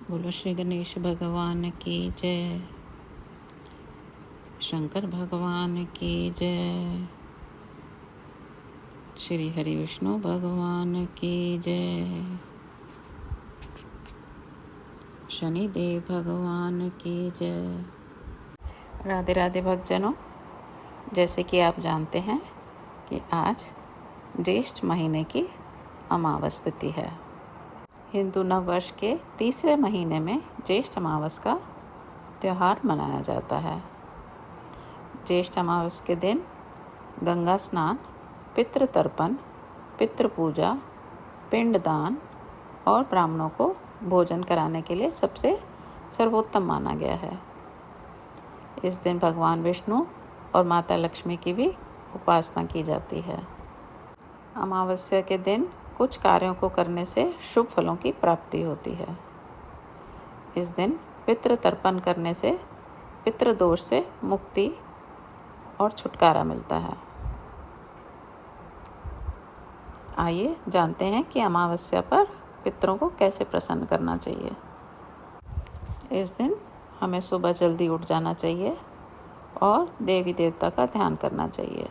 बोलो श्री गणेश भगवान की जय, शंकर भगवान की जय, श्री हरि विष्णु भगवान की जय, शनिदेव भगवान की जय। राधे राधे भक्तजनों, जैसे कि आप जानते हैं कि आज ज्येष्ठ महीने की अमावस तिथि है। हिंदू नववर्ष के तीसरे महीने में ज्येष्ठ अमावस का त्यौहार मनाया जाता है। ज्येष्ठ अमावस के दिन गंगा स्नान, पितृ तर्पण, पितृ पूजा, पिंडदान और ब्राह्मणों को भोजन कराने के लिए सबसे सर्वोत्तम माना गया है। इस दिन भगवान विष्णु और माता लक्ष्मी की भी उपासना की जाती है। अमावस्या के दिन कुछ कार्यों को करने से शुभ फलों की प्राप्ति होती है। इस दिन पितृ तर्पण करने से पितृदोष से मुक्ति और छुटकारा मिलता है। आइए जानते हैं कि अमावस्या पर पितरों को कैसे प्रसन्न करना चाहिए। इस दिन हमें सुबह जल्दी उठ जाना चाहिए और देवी देवता का ध्यान करना चाहिए।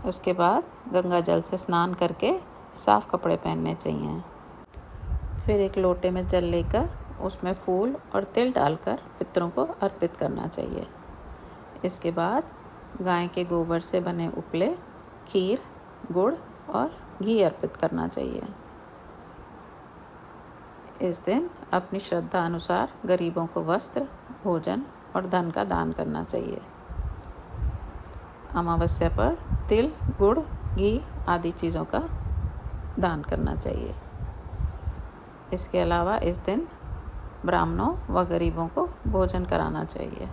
उसके बाद गंगा जल से स्नान करके साफ कपड़े पहनने चाहिए। फिर एक लोटे में जल लेकर उसमें फूल और तिल डालकर पितरों को अर्पित करना चाहिए। इसके बाद गाय के गोबर से बने उपले, खीर, गुड़ और घी अर्पित करना चाहिए। इस दिन अपनी श्रद्धा अनुसार गरीबों को वस्त्र, भोजन और धन का दान करना चाहिए। अमावस्या पर तिल, गुड़, घी आदि चीज़ों का दान करना चाहिए। इसके अलावा इस दिन ब्राह्मणों व गरीबों को भोजन कराना चाहिए।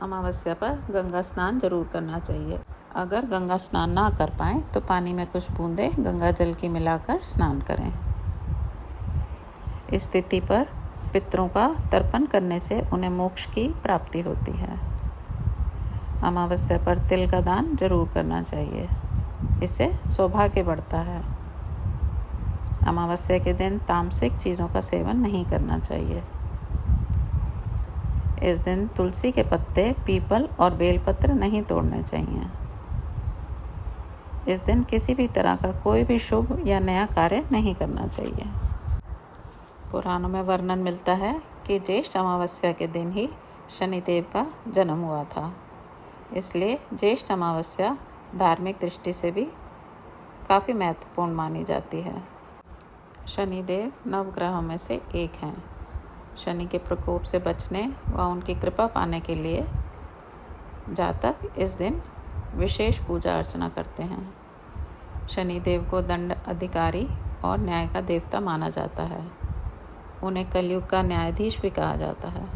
अमावस्या पर गंगा स्नान जरूर करना चाहिए। अगर गंगा स्नान ना कर पाएँ तो पानी में कुछ बूंदें गंगा जल की मिलाकर स्नान करें। इस तिथि पर पितरों का तर्पण करने से उन्हें मोक्ष की प्राप्ति होती है। अमावस्या पर तिल का दान जरूर करना चाहिए, इससे सौभाग्य बढ़ता है। अमावस्या के दिन तामसिक चीज़ों का सेवन नहीं करना चाहिए। इस दिन तुलसी के पत्ते, पीपल और बेलपत्र नहीं तोड़ने चाहिए। इस दिन किसी भी तरह का कोई भी शुभ या नया कार्य नहीं करना चाहिए। पुराणों में वर्णन मिलता है कि ज्येष्ठ अमावस्या के दिन ही शनिदेव का जन्म हुआ था। इसलिए ज्येष्ठ अमावस्या धार्मिक दृष्टि से भी काफ़ी महत्वपूर्ण मानी जाती है। शनिदेव नवग्रहों में से एक हैं। शनि के प्रकोप से बचने व उनकी कृपा पाने के लिए जातक इस दिन विशेष पूजा अर्चना करते हैं। शनिदेव को दंड अधिकारी और न्याय का देवता माना जाता है। उन्हें कलयुग का न्यायाधीश भी कहा जाता है।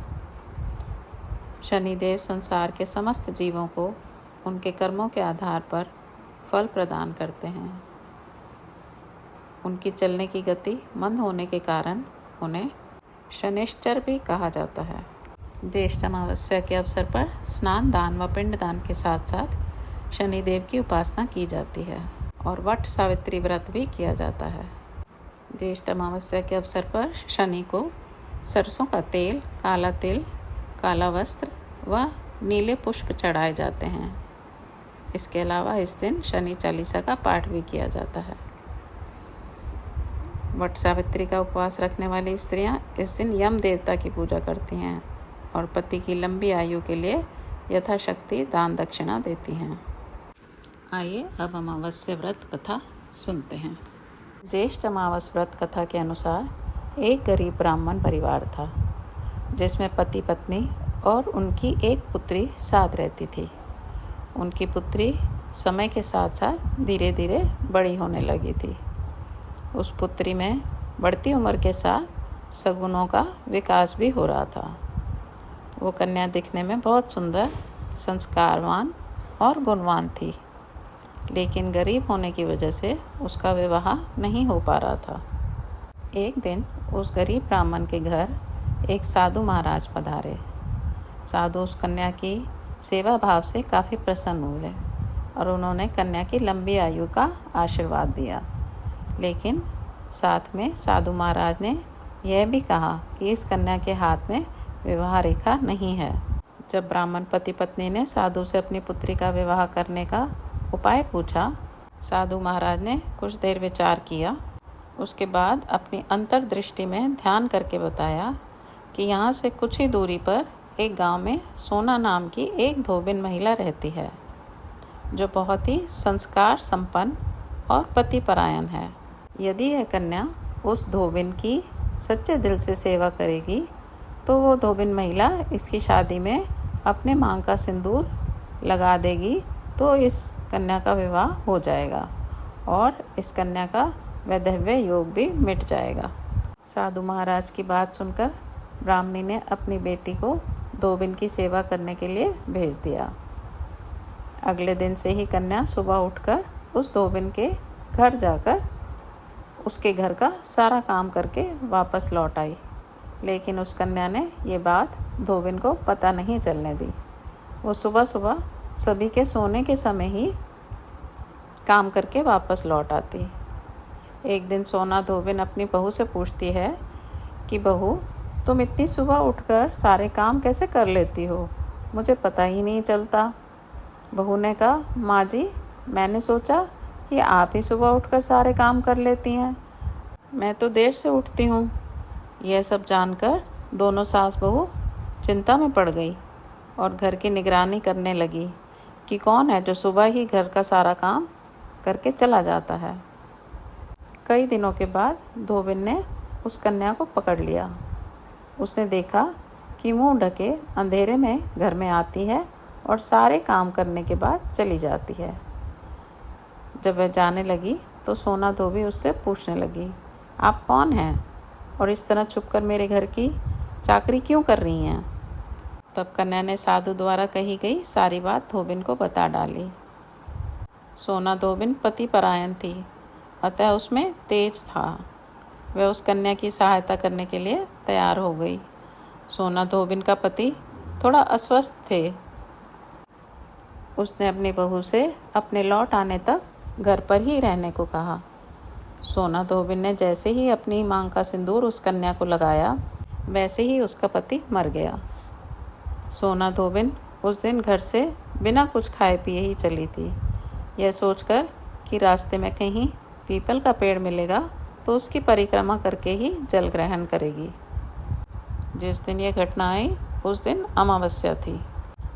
शनिदेव संसार के समस्त जीवों को उनके कर्मों के आधार पर फल प्रदान करते हैं। उनकी चलने की गति मंद होने के कारण उन्हें शनिश्चर भी कहा जाता है। ज्येष्ठ अमावस्या के अवसर पर स्नान दान व पिंडदान के साथ साथ शनिदेव की उपासना की जाती है और वट सावित्री व्रत भी किया जाता है। ज्येष्ठ अमावस्या के अवसर पर शनि को सरसों का तेल, काला तिल, काला वस्त्र व नीले पुष्प चढ़ाए जाते हैं। इसके अलावा इस दिन शनि चालीसा का पाठ भी किया जाता है। वट सावित्री का उपवास रखने वाली स्त्रियां इस दिन यम देवता की पूजा करती हैं और पति की लंबी आयु के लिए यथाशक्ति दान दक्षिणा देती हैं। आइए अब अमावस्या व्रत कथा सुनते हैं। ज्येष्ठ अमावस व्रत कथा के अनुसार एक गरीब ब्राह्मण परिवार था, जिसमें पति पत्नी और उनकी एक पुत्री साथ रहती थी। उनकी पुत्री समय के साथ साथ धीरे धीरे बड़ी होने लगी थी। उस पुत्री में बढ़ती उम्र के साथ सगुनों का विकास भी हो रहा था। वो कन्या दिखने में बहुत सुंदर, संस्कारवान और गुणवान थी, लेकिन गरीब होने की वजह से उसका विवाह नहीं हो पा रहा था। एक दिन उस गरीब ब्राह्मण के घर एक साधु महाराज पधारे। साधु उस कन्या की सेवा भाव से काफ़ी प्रसन्न हुए और उन्होंने कन्या की लंबी आयु का आशीर्वाद दिया। लेकिन साथ में साधु महाराज ने यह भी कहा कि इस कन्या के हाथ में विवाह रेखा नहीं है। जब ब्राह्मण पति पत्नी ने साधु से अपनी पुत्री का विवाह करने का उपाय पूछा, साधु महाराज ने कुछ देर विचार किया। उसके बाद अपनी अंतर्दृष्टि में ध्यान करके बताया कि यहाँ से कुछ ही दूरी पर एक गांव में सोना नाम की एक धोबिन महिला रहती है, जो बहुत ही संस्कार संपन्न और पतिपरायण है। यदि यह कन्या उस धोबिन की सच्चे दिल से सेवा करेगी तो वो धोबिन महिला इसकी शादी में अपने मांग का सिंदूर लगा देगी, तो इस कन्या का विवाह हो जाएगा और इस कन्या का वैधव्य योग भी मिट जाएगा। साधु महाराज की बात सुनकर ब्राह्मणी ने अपनी बेटी को धोबिन की सेवा करने के लिए भेज दिया। अगले दिन से ही कन्या सुबह उठकर उस धोबिन के घर जाकर उसके घर का सारा काम करके वापस लौट आई। लेकिन उस कन्या ने ये बात धोबिन को पता नहीं चलने दी। वो सुबह सुबह सभी के सोने के समय ही काम करके वापस लौट आती। एक दिन सोना धोबिन अपनी बहू से पूछती है कि बहू, तुम इतनी सुबह उठकर सारे काम कैसे कर लेती हो? मुझे पता ही नहीं चलता। बहू ने कहा, माँ जी, मैंने सोचा कि आप ही सुबह उठकर सारे काम कर लेती हैं। मैं तो देर से उठती हूँ। यह सब जानकर दोनों सास बहू चिंता में पड़ गई और घर की निगरानी करने लगी कि कौन है जो सुबह ही घर का सारा काम करके चला जाता है। कई दिनों के बाद धोबिन ने उस कन्या को पकड़ लिया। उसने देखा कि मुंह ढके अंधेरे में घर में आती है और सारे काम करने के बाद चली जाती है। जब वह जाने लगी तो सोना धोबी उससे पूछने लगी, आप कौन हैं और इस तरह छुपकर मेरे घर की चाकरी क्यों कर रही हैं? तब कन्या ने साधु द्वारा कही गई सारी बात धोबिन को बता डाली। सोना धोबिन पतिपरायण थी, अतः उसमें तेज था। वह उस कन्या की सहायता करने के लिए तैयार हो गई। सोना धोबिन का पति थोड़ा अस्वस्थ थे। उसने अपनी बहू से अपने लौट आने तक घर पर ही रहने को कहा। सोना धोबिन ने जैसे ही अपनी मांग का सिंदूर उस कन्या को लगाया, वैसे ही उसका पति मर गया। सोना धोबिन उस दिन घर से बिना कुछ खाए पिए ही चली थी, यह सोचकर कि रास्ते में कहीं पीपल का पेड़ मिलेगा तो उसकी परिक्रमा करके ही जल ग्रहण करेगी। जिस दिन यह घटना आई उस दिन अमावस्या थी।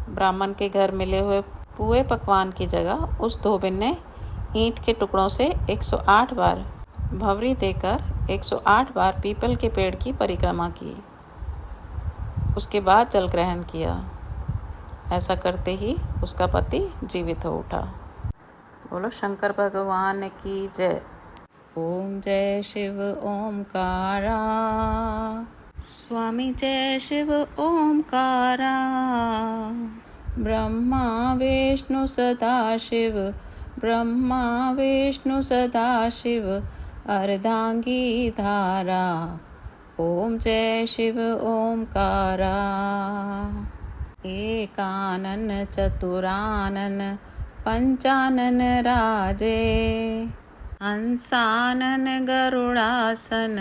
ब्राह्मण के घर मिले हुए पुए पकवान की जगह उस धोबिन ने ईंट के टुकड़ों से 108 बार भंवरी देकर 108 बार पीपल के पेड़ की परिक्रमा की। उसके बाद जल ग्रहण किया। ऐसा करते ही उसका पति जीवित हो उठा। बोलो शंकर भगवान की जय। ओम जय शिव ओमकारा, स्वामी जय शिव ओमकारा। ब्रह्मा विष्णु सदाशिव, ब्रह्मा विष्णु सदाशिव, अर्धांगी धारा। ओम जय शिव ओमकारा। एकानन चतुरानन पंचानन राजे, हंसानन गरुड़ासन,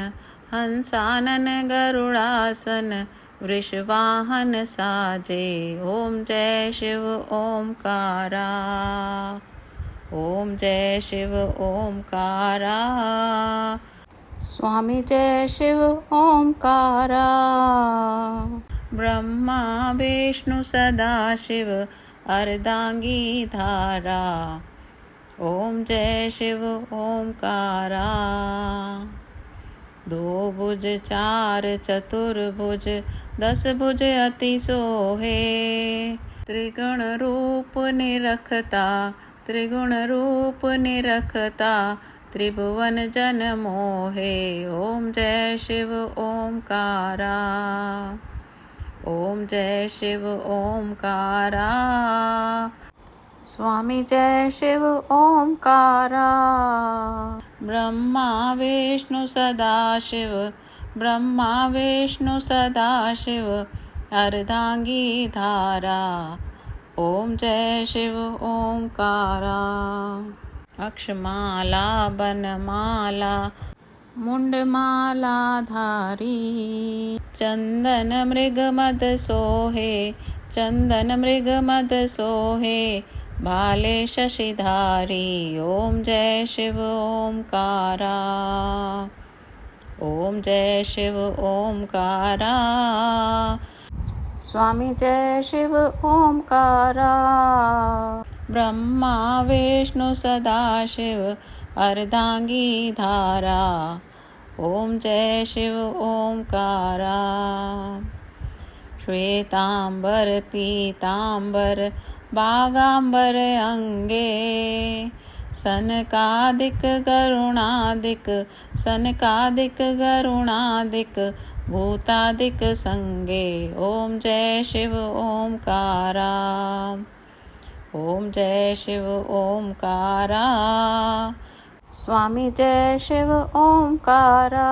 हंसानन गरुड़ासन, वृषवाहन साजे। ओम जय शिव ओमकारा, ओम जय शिव ओमकारा। स्वामी जय शिव ओमकारा। ब्रह्मा विष्णु सदाशिव, अर्धांगी धारा। ओम जय शिव ओमकारा। दो भुज चार चतुर्भुज, 10 भुज अति सोहे। त्रिगुण रूप निरखता, त्रिगुण रूप निरखता, त्रिभुवन जन मोहे। ओम जय शिव ओमकारा, ओम जय शिव ओमकारा। स्वामी जय शिव ओमकारा। ब्रह्मा विष्णु सदाशिव, ब्रह्मा विष्णु सदाशिव, अर्धांगी धारा। ओम जय शिव ओमकारा। अक्षमाला बनमाला, मुंडमालाधारी चंदन मृग मद सोहे, चंदन मृग मद सोहे, भाले शशिधारी। ओम जय शिव ओमकारा, ओम जय शिव ओमकारा। स्वामी जय शिव ओमकारा। ब्रह्मा विष्णु सदाशिव अर्धांगी धारा। ओम जय शिव ओमकारा। श्वेतांबर पीतांबर बागांबर अंगे, सनकादिक गरुणादिक, सनकादिक गरुणादिक, भूतादिक संगे। ओम जय शिव ओमकारा, ओम जय शिव ओमकारा। स्वामी जय शिव ओमकारा।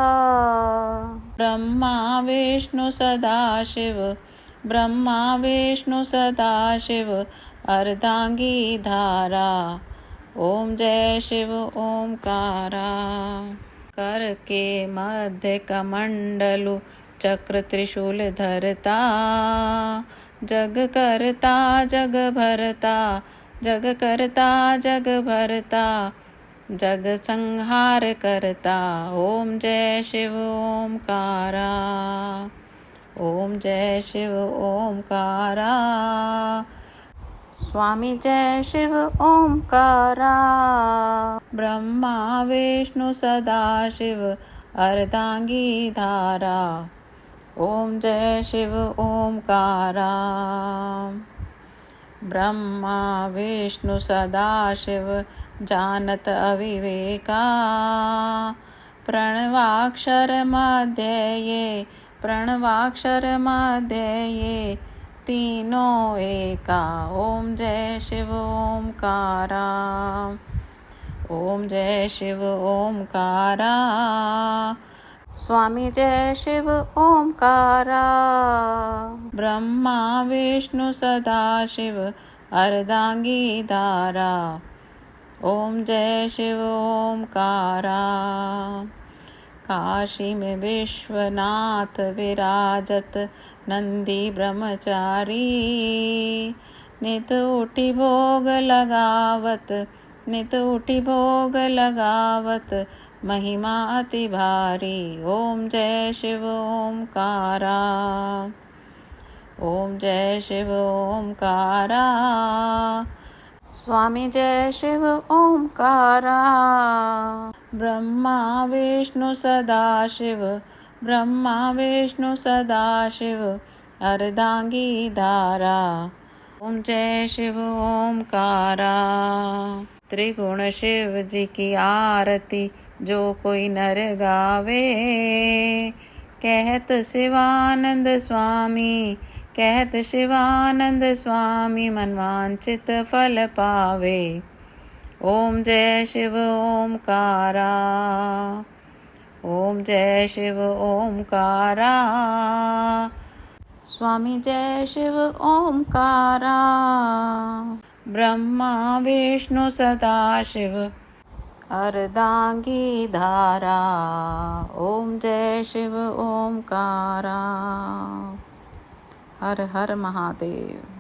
ब्रह्मा विष्णु सदाशिव, ब्रह्मा विष्णु सदाशिव अर्धांगी धारा। ओम जय शिव ओमकारा। कर के मध्य कमंडलु चक्र त्रिशूल धरता, जग करता जग भरता, जग करता जग भरता, जग संहार करता। ओम जय शिव ओमकारा, ओम जय शिव ओमकारा। स्वामी जय शिव ओमकारा। ब्रह्मा विष्णु सदाशिव अर्धांगी धारा। ओम जय शिव ओमकारा। ब्रह्मा विष्णु सदाशिव जानत अविवेका, प्रणवाक्षर मध्य ये, प्रणवाक्षर मध्य ये, तीनों एका। ओम जय शिव ओमकारा, ओम जय शिव ओमकारा। स्वामी जय शिव ओमकारा। ब्रह्मा विष्णु सदाशिव अर्धांगी धारा। ओम जय शिव ओमकारा। काशी में विश्वनाथ विराजत नंदी ब्रह्मचारी, नित उठी भोग लगावत, नित उठी भोग लगावत, महिमा अति भारी। ओम जय शिव ओमकारा, ओम जय शिव ओमकारा। स्वामी जय शिव ओमकारा। ब्रह्मा विष्णु सदाशिव, ब्रह्मा विष्णु सदाशिव अर्धांगी धारा। ओम जय शिव ओमकारा। त्रिगुण शिव जी की आरती जो कोई नर गावे, कहत शिवानंद स्वामी, कहत शिवानंद स्वामी, मनवांचित फल पावे। ओम जय शिव ओमकारा, ओम जय शिव ओमकारा। स्वामी जय शिव ओमकारा। ब्रह्मा विष्णु सदाशिव अर्धांगी धारा। ओम जय शिव ओमकारा। हर हर महादेव।